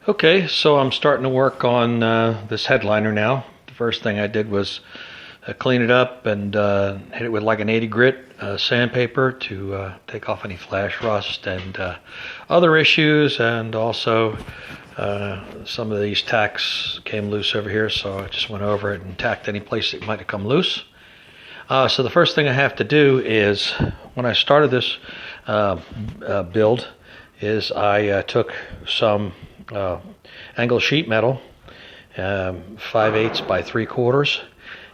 Okay, so I'm starting to work on this headliner now. The first thing I did was clean it up and hit it with like an 80 grit sandpaper to take off any flash rust and other issues, and also some of these tacks came loose over here, so I just went over it and tacked any place that might have come loose. So the first thing I have to do is, when I started this build, is I took some angle sheet metal, 5/8 by 3/4,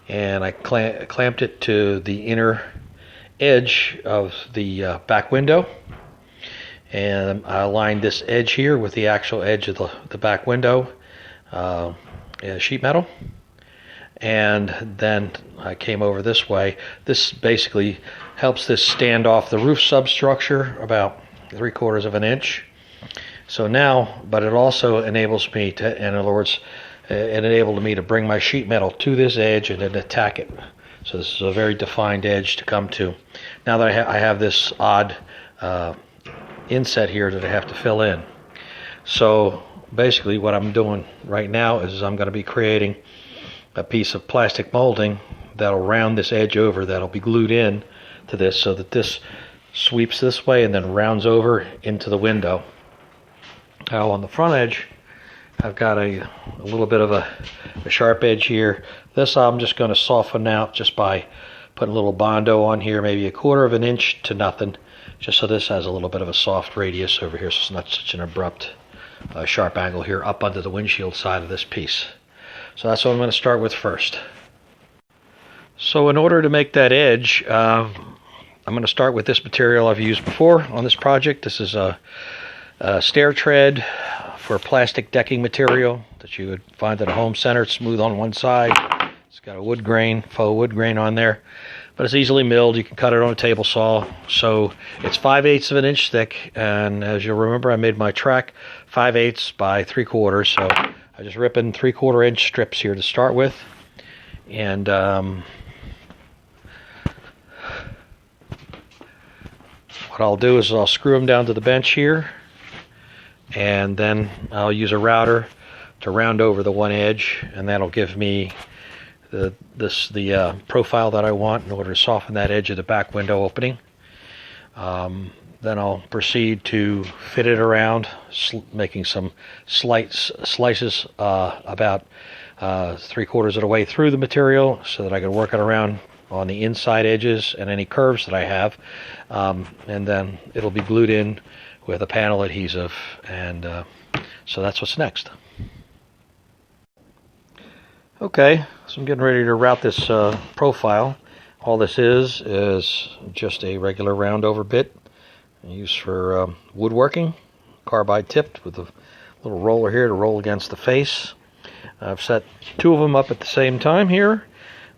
and I clamped it to the inner edge of the back window, and I aligned this edge here with the actual edge of the back window sheet metal, and then I came over this way. This basically helps this stand off the roof substructure about 3/4 of an inch. So now, but it also enables me to, in other words, it enabled me to bring my sheet metal to this edge and then attack it. So this is a very defined edge to come to. Now that I have this odd inset here that I have to fill in. So basically what I'm doing right now is I'm going to be creating a piece of plastic molding that'll round this edge over, that'll be glued in to this, so that this sweeps this way and then rounds over into the window. Now on the front edge, I've got a little bit of a sharp edge here. This I'm just going to soften out just by putting a little Bondo on here, maybe 1/4 of an inch to nothing, just so this has a little bit of a soft radius over here, so it's not such an abrupt sharp angle here up under the windshield side of this piece. So that's what I'm going to start with first. So in order to make that edge, I'm going to start with this material I've used before on this project. This is a stair tread for plastic decking material that you would find at a home center. It's smooth on one side. It's got a wood grain, faux wood grain on there, but it's easily milled. You can cut it on a table saw. So it's 5/8 of an inch thick, and as you'll remember, I made my track 5/8 by 3/4. So I just rip in 3/4 inch strips here to start with, and what I'll do is I'll screw them down to the bench here, and then I'll use a router to round over the one edge, and that'll give me the profile that I want in order to soften that edge of the back window opening. Then I'll proceed to fit it around, making some slight slices about 3/4 of the way through the material, so that I can work it around on the inside edges and any curves that I have, and then it'll be glued in with a panel adhesive, and so that's what's next. Okay, so I'm getting ready to route this profile. All this is just a regular round over bit used for woodworking, carbide tipped with a little roller here to roll against the face. I've set 2 of them up at the same time here.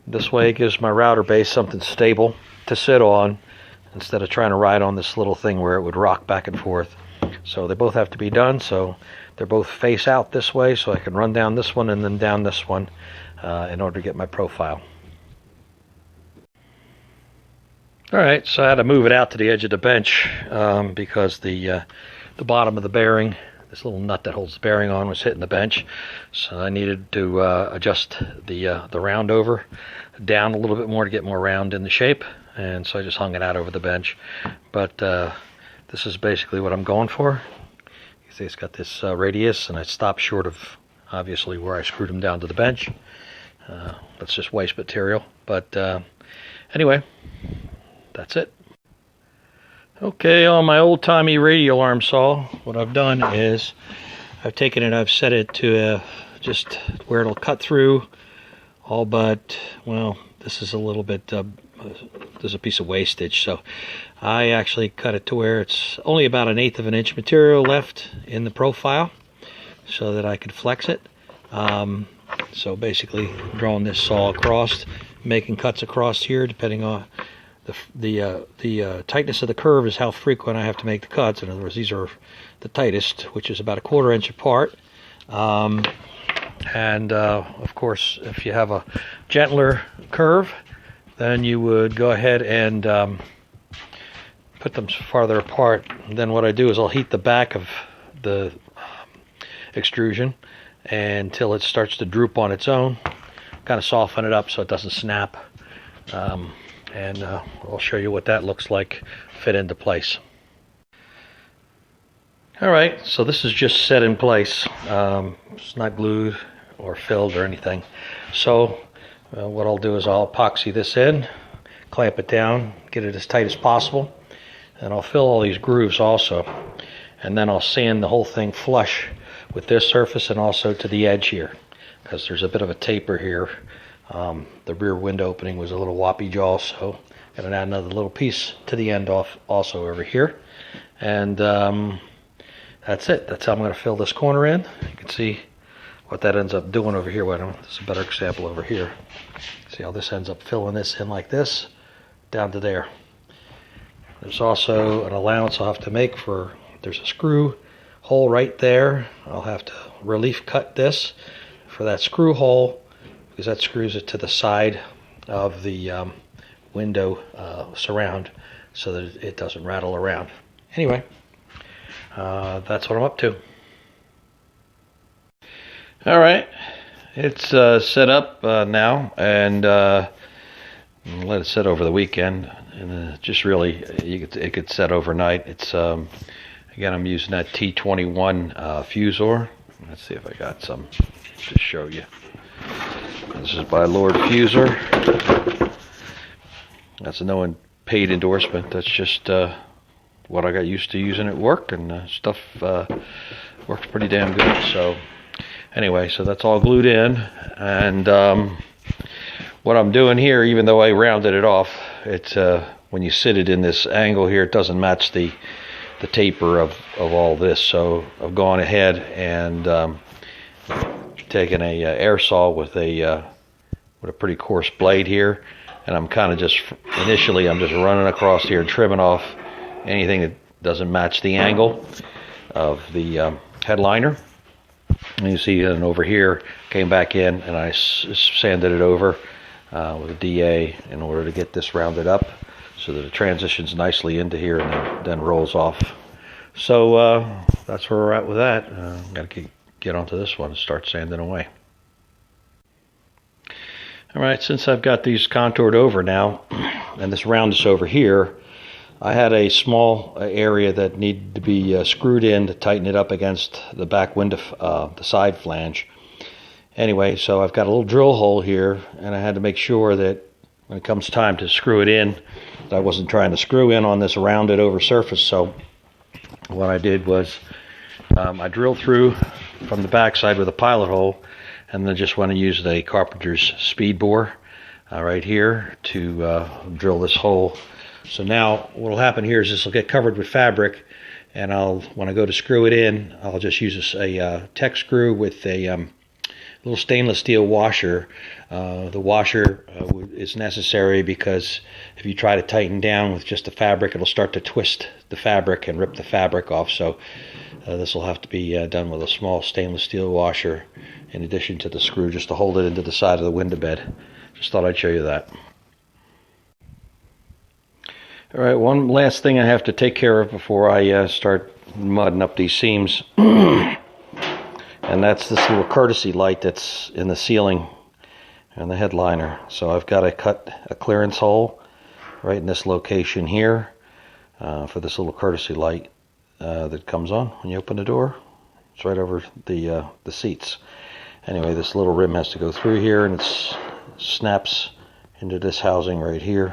This way it gives my router base something stable to sit on, instead of trying to ride on this little thing where it would rock back and forth. So they both have to be done, so they're both face out this way, so I can run down this one and then down this one in order to get my profile. Alright, so I had to move it out to the edge of the bench because the bottom of the bearing, this little nut that holds the bearing on, was hitting the bench. So I needed to adjust the round over down a little bit more to get more round in the shape, and so I just hung it out over the bench. But this is basically what I'm going for. You see it's got this radius, and I stopped short of obviously where I screwed them down to the bench. That's just waste material, but anyway, that's it. Okay, on my old-timey radial arm saw, what I've done is I've taken it, I've set it to just where it'll cut through all but, well, this is a little bit, there's a piece of wastage, so I actually cut it to where it's only about 1/8 of an inch material left in the profile, so that I could flex it. So basically drawing this saw across, making cuts across here, depending on the tightness of the curve is how frequent I have to make the cuts. In other words, these are the tightest, which is about 1/4 inch apart. And of course, if you have a gentler curve, then you would go ahead and put them farther apart. And then what I do is I'll heat the back of the extrusion until it starts to droop on its own. Kind of soften it up so it doesn't snap. And I'll show you what that looks like fit into place. Alright, so this is just set in place. It's not glued or filled or anything. So what I'll do is I'll epoxy this in, clamp it down, get it as tight as possible, and I'll fill all these grooves also. And then I'll sand the whole thing flush with this surface and also to the edge here, because there's a bit of a taper here. The rear window opening was a little woppy jaw, so I'm going to add another little piece to the end off also over here. And that's it. That's how I'm going to fill this corner in. You can see what that ends up doing over here. This is a better example over here. See how this ends up filling this in like this, down to there. There's also an allowance I'll have to make for, there's a screw hole right there. I'll have to relief cut this for that screw hole, because that screws it to the side of the window surround so that it doesn't rattle around. Anyway, that's what I'm up to. All right, it's set up now, and let it sit over the weekend, and just really it could set overnight. It's again, I'm using that T21 Fusor. Let's see if I got some to show you. This is by Lord Fusor. That's a no paid endorsement. That's just what I got used to using at work, and stuff works pretty damn good. So anyway, so that's all glued in, and what I'm doing here, even though I rounded it off, it's when you sit it in this angle here, it doesn't match the taper of all this. So I've gone ahead and taken a air saw with a pretty coarse blade here, and I'm kind of just initially I'm just running across here and trimming off anything that doesn't match the angle of the headliner. And you see, and over here came back in and I sanded it over with a DA in order to get this rounded up so that it transitions nicely into here and then rolls off. So that's where we're at with that. Got to get onto this one and start sanding away. Alright, since I've got these contoured over now, and this roundness over here, I had a small area that needed to be screwed in to tighten it up against the back window, the side flange. Anyway, so I've got a little drill hole here, and I had to make sure that when it comes time to screw it in, that I wasn't trying to screw in on this rounded over surface. So what I did was I drilled through from the back side with a pilot hole, and then just want to use the carpenter's speed bore right here to drill this hole. So now what will happen here is this will get covered with fabric, and when I go to screw it in, I'll just use a tech screw with a little stainless steel washer. The washer is necessary because if you try to tighten down with just the fabric, it'll start to twist the fabric and rip the fabric off. So this will have to be done with a small stainless steel washer in addition to the screw, just to hold it into the side of the window bed. Just thought I'd show you that. Alright, one last thing I have to take care of before I start mudding up these seams, and that's this little courtesy light that's in the ceiling and the headliner. So I've got to cut a clearance hole right in this location here for this little courtesy light that comes on when you open the door. It's right over the seats. Anyway, this little rim has to go through here, and it snaps into this housing right here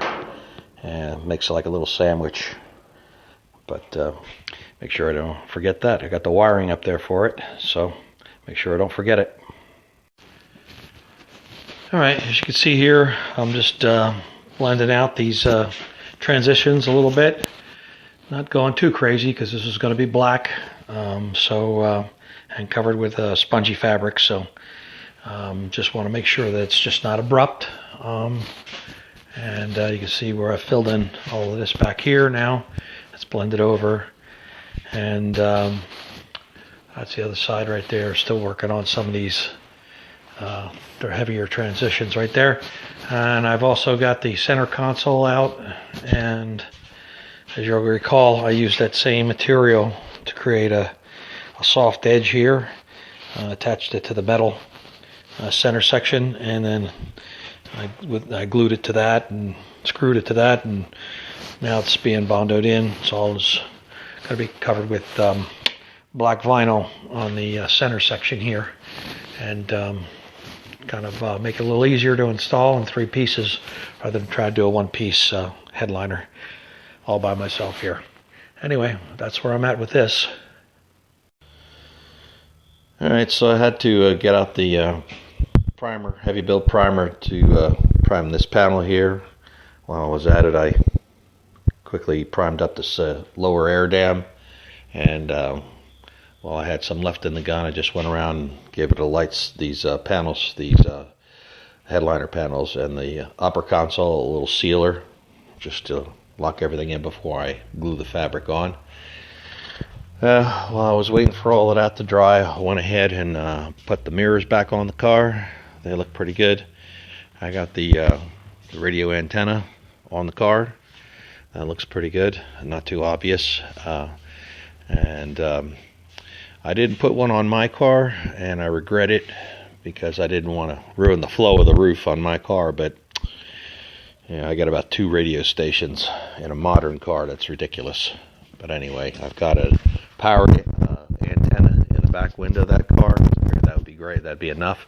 and makes it like a little sandwich. But make sure I don't forget that. I got the wiring up there for it, so make sure I don't forget it. Alright, as you can see here, I'm just blending out these transitions a little bit. Not going too crazy because this is going to be black, and covered with spongy fabric, so just want to make sure that it's just not abrupt. And you can see where I filled in all of this back here now. It's blended over, and that's the other side right there. Still working on some of these they're heavier transitions right there. And I've also got the center console out, and as you'll recall, I used that same material to create a soft edge here, attached it to the metal center section, and then I glued it to that and screwed it to that, and now it's being bondoed in. It's all going to be covered with black vinyl on the center section here, and kind of make it a little easier to install in 3 pieces rather than try to do a 1-piece headliner all by myself here. Anyway, that's where I'm at with this. Alright, so I had to get out the primer, heavy build primer, to prime this panel here. While I was at it, I quickly primed up this lower air dam, and while I had some left in the gun, I just went around and gave it a lights, these panels, these headliner panels, and the upper console a little sealer, just to lock everything in before I glue the fabric on. While I was waiting for all of that to dry, I went ahead and put the mirrors back on the car. They look pretty good. I got the radio antenna on the car. That looks pretty good, not too obvious. I didn't put one on my car, and I regret it because I didn't want to ruin the flow of the roof on my car, but I got about 2 radio stations in a modern car. That's ridiculous. But anyway, I've got a power antenna in the back window of that car. That would be great. That'd be enough.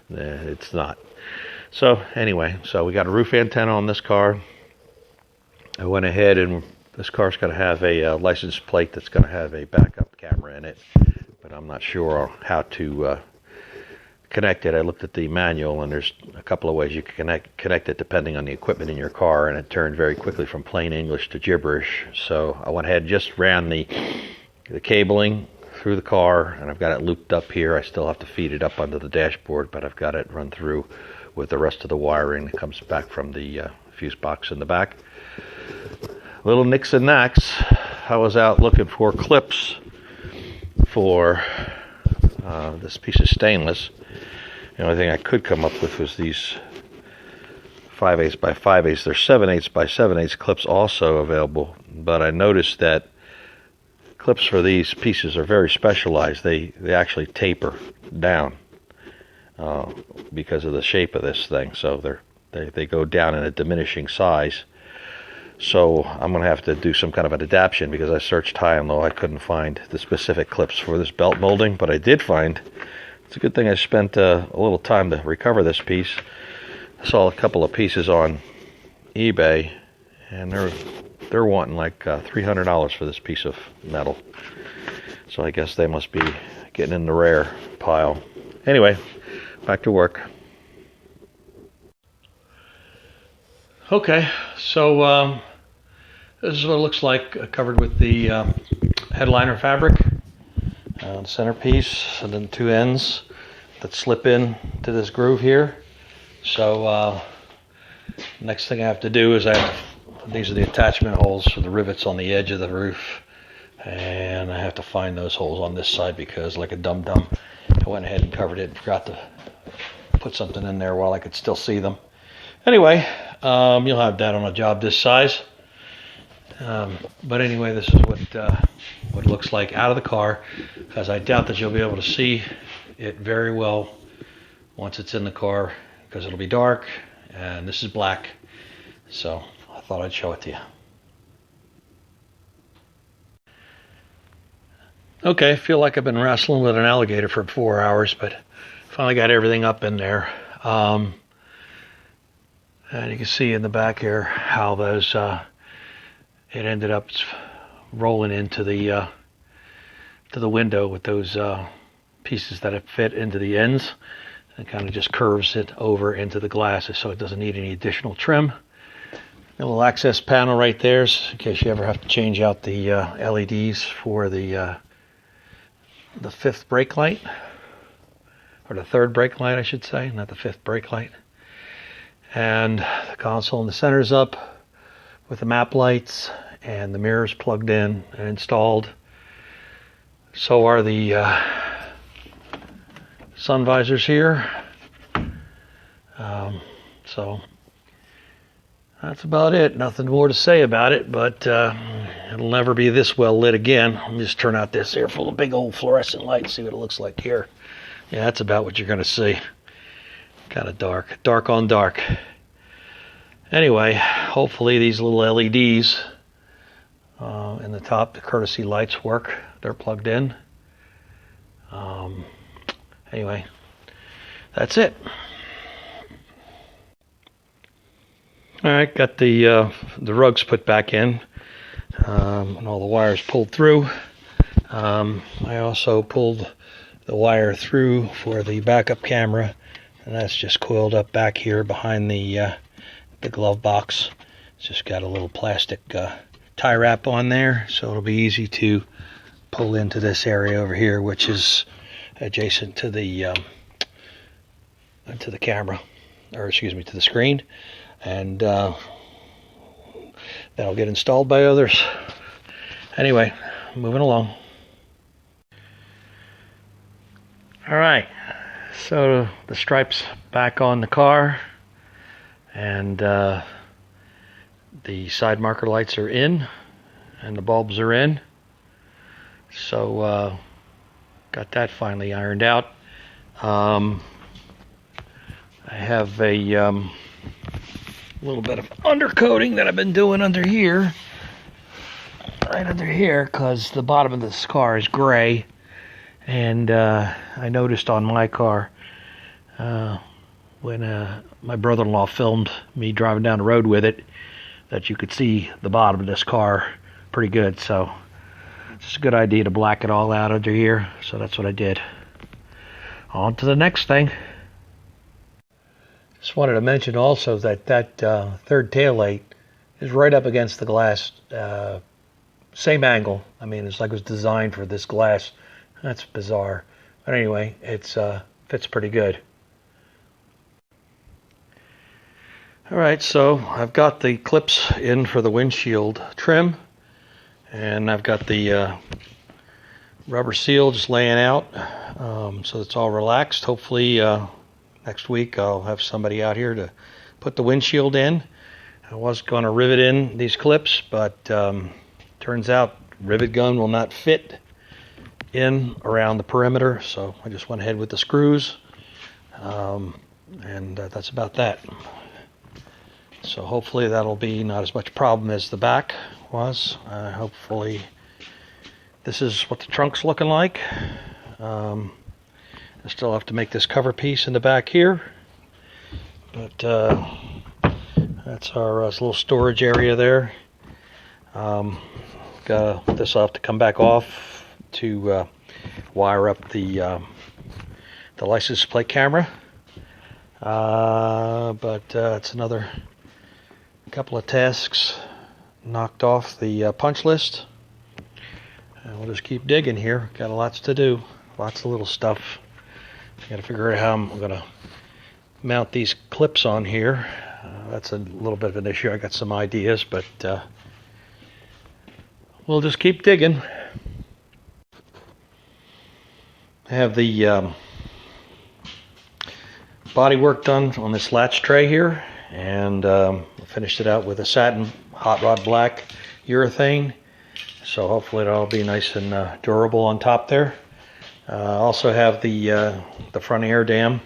It's not. So anyway, so we got a roof antenna on this car. I went ahead, and this car's going to have a license plate that's going to have a backup camera in it, but I'm not sure how to connect it. I looked at the manual, and there's a couple of ways you can connect it depending on the equipment in your car, and it turned very quickly from plain English to gibberish. So I went ahead and just ran the cabling through the car, and I've got it looped up here. I still have to feed it up onto the dashboard, but I've got it run through with the rest of the wiring that comes back from the fuse box in the back. Little nicks and knacks. I was out looking for clips for this piece of stainless. The only thing I could come up with was these 5/8 by 5/8. There's 7/8 by 7/8 clips also available, but I noticed that clips for these pieces are very specialized. They actually taper down because of the shape of this thing. So they go down in a diminishing size. So I'm going to have to do some kind of an adaptation, because I searched high and low. I couldn't find the specific clips for this belt molding, but I did find, it's a good thing I spent a little time to recover this piece. I saw a couple of pieces on eBay, and they're wanting like $300 for this piece of metal. So I guess they must be getting in the rare pile. Anyway, back to work. Okay, so this is what it looks like covered with the headliner fabric, the centerpiece, and then 2 ends that slip in to this groove here. So next thing I have to do is these are the attachment holes for the rivets on the edge of the roof, and I have to find those holes on this side because, like a dum-dum, I went ahead and covered it and forgot to put something in there while I could still see them. Anyway, you'll have that on a job this size. But anyway, this is what it looks like out of the car, because I doubt that you'll be able to see it very well once it's in the car, because it'll be dark, and this is black. So I thought I'd show it to you. Okay, I feel like I've been wrestling with an alligator for 4 hours, but finally got everything up in there. And you can see in the back here how those it ended up rolling into the window with those pieces that have fit into the ends, and kind of just curves it over into the glass so it doesn't need any additional trim. A little access panel right there, in case you ever have to change out the LEDs for the 5th brake light, or the 3rd brake light, I should say, not the 5th brake light. And the console in the center is up with the map lights, and the mirrors plugged in and installed. So are the sun visors here. So That's about it. Nothing more to say about it, but it'll never be this well lit again. Let me just turn out this here full of big old fluorescent lights, see what it looks like here. Yeah, that's about what you're going to see. Kind of dark. Dark on dark. Anyway, hopefully these little LEDs in the top, the courtesy lights work. They're plugged in. Anyway, that's it. All right, got the rugs put back in, and all the wires pulled through. I also pulled the wire through for the backup camera, and that's just coiled up back here behind the glove box. It's just got a little plastic tie wrap on there, so it'll be easy to pull into this area over here, which is adjacent to the camera, or excuse me, to the screen. And that'll get installed by others. Anyway, moving along. All right, so the stripes back on the car, and the side marker lights are in, and the bulbs are in. So got that finally ironed out. I have a little bit of undercoating that I've been doing under here, right under here, because the bottom of this car is gray, and I noticed on my car when my brother-in-law filmed me driving down the road with it that you could see the bottom of this car pretty good, so it's a good idea to black it all out under here, so that's what I did. On to the next thing. Just wanted to mention also that third tail light is right up against the glass, same angle. I mean, it's like it was designed for this glass. That's bizarre. But anyway, it's fits pretty good. All right, so I've got the clips in for the windshield trim, and I've got the rubber seal just laying out, so it's all relaxed. Hopefully next week I'll have somebody out here to put the windshield in. I was going to rivet in these clips, but turns out rivet gun will not fit in around the perimeter, so I just went ahead with the screws, and that's about that. So hopefully that'll be not as much problem as the back was. Hopefully this is what the trunk's looking like. I still have to make this cover piece in the back here, but that's our little storage area there. This will have to come back off to wire up the license plate camera, but it's another couple of tasks knocked off the punch list, and we'll just keep digging here. Got lots to do, lots of little stuff. Got to figure out how I'm going to mount these clips on here. That's a little bit of an issue. I got some ideas, but we'll just keep digging. I have the bodywork done on this latch tray here, and finished it out with a satin hot rod black urethane. So hopefully it'll all be nice and durable on top there. Also have the front air dam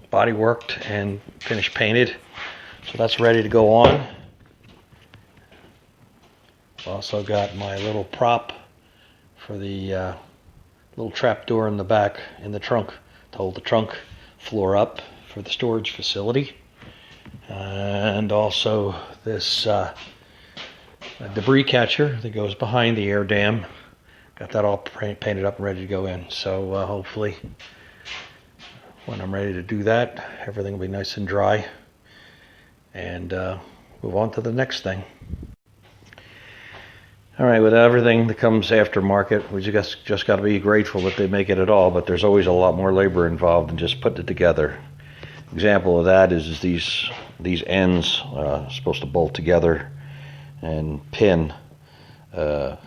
body worked and finished painted, so that's ready to go on. Also got my little prop for the little trap door in the back in the trunk to hold the trunk floor up for the storage facility, and also this debris catcher that goes behind the air dam. Got that all painted up and ready to go in. So hopefully when I'm ready to do that, everything will be nice and dry, and move on to the next thing. All right, with everything that comes aftermarket, we just got to be grateful that they make it at all, but there's always a lot more labor involved than just putting it together. Example of that is these ends supposed to bolt together and pin to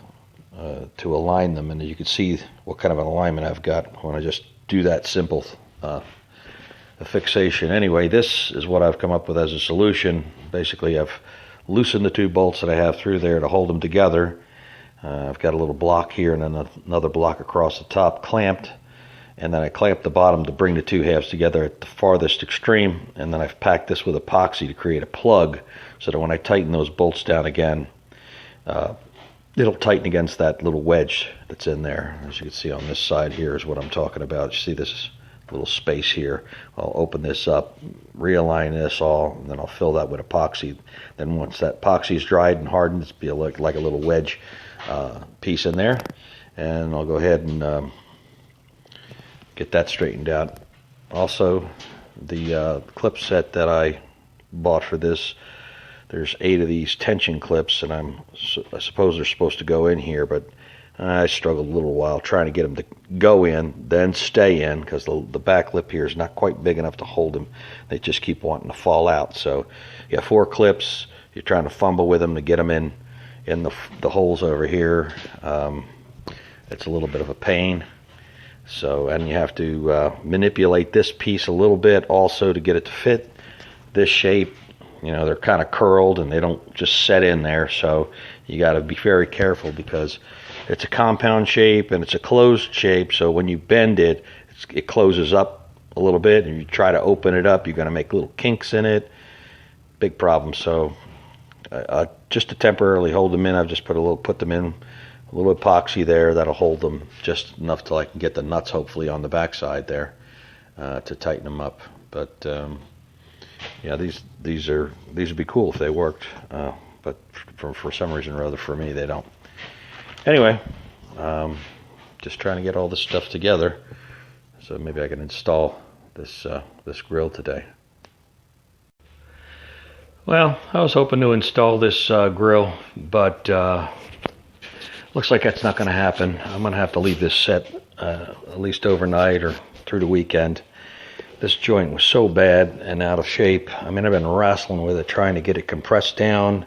align them, and you can see what kind of an alignment I've got when I just do that simple the fixation. Anyway, this is what I've come up with as a solution. Basically, I've loosened the 2 bolts that I have through there to hold them together. I've got a little block here and then another block across the top clamped, and then I clamped the bottom to bring the 2 halves together at the farthest extreme, and then I've packed this with epoxy to create a plug so that when I tighten those bolts down again, it'll tighten against that little wedge that's in there. As you can see on this side here is what I'm talking about. You see this little space here. I'll open this up, realign this all, and then I'll fill that with epoxy. Then once that epoxy is dried and hardened, it's be like a little wedge piece in there. And I'll go ahead and get that straightened out. Also, the clip set that I bought for this, there's 8 of these tension clips, and I suppose they're supposed to go in here, but I struggled a little while trying to get them to go in, then stay in, because the back lip here is not quite big enough to hold them. They just keep wanting to fall out. So you got 4 clips. You're trying to fumble with them to get them in the holes over here. It's a little bit of a pain. So, and you have to manipulate this piece a little bit also to get it to fit this shape. You know, they're kind of curled and they don't just set in there, so you got to be very careful because it's a compound shape and it's a closed shape, so when you bend it, it closes up a little bit, and you try to open it up, you're going to make little kinks in it. Big problem. So just to temporarily hold them in, I've just put them in a little epoxy there that'll hold them just enough till I can get the nuts hopefully on the back side there to tighten them up. But yeah, these would be cool if they worked, but for some reason or other for me they don't. Anyway, just trying to get all this stuff together so maybe I can install this grill today. Well, I was hoping to install this grill, but looks like that's not going to happen. I'm going to have to leave this set at least overnight or through the weekend. This joint was so bad and out of shape. I mean, I've been wrestling with it, trying to get it compressed down.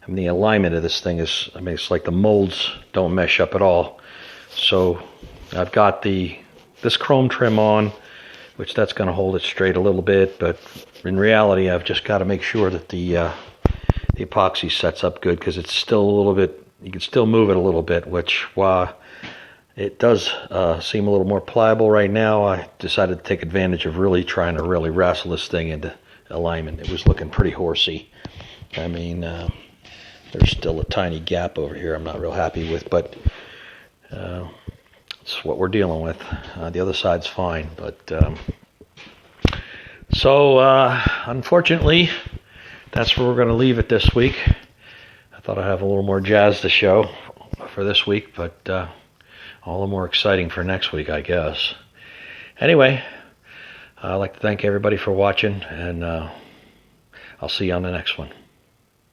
I mean, the alignment of this thing is, I mean, it's like the molds don't mesh up at all. So I've got this chrome trim on, which that's going to hold it straight a little bit, but in reality, I've just got to make sure that the epoxy sets up good, because it's still a little bit, you can still move it a little bit, which while it does seem a little more pliable right now, I decided to take advantage of really trying to really wrestle this thing into alignment. It was looking pretty horsey. I mean, there's still a tiny gap over here I'm not real happy with, but it's what we're dealing with. The other side's fine, but so unfortunately, that's where we're going to leave it this week. I thought I'd have a little more jazz to show for this week, but all the more exciting for next week, I guess. Anyway, I'd like to thank everybody for watching, and I'll see you on the next one.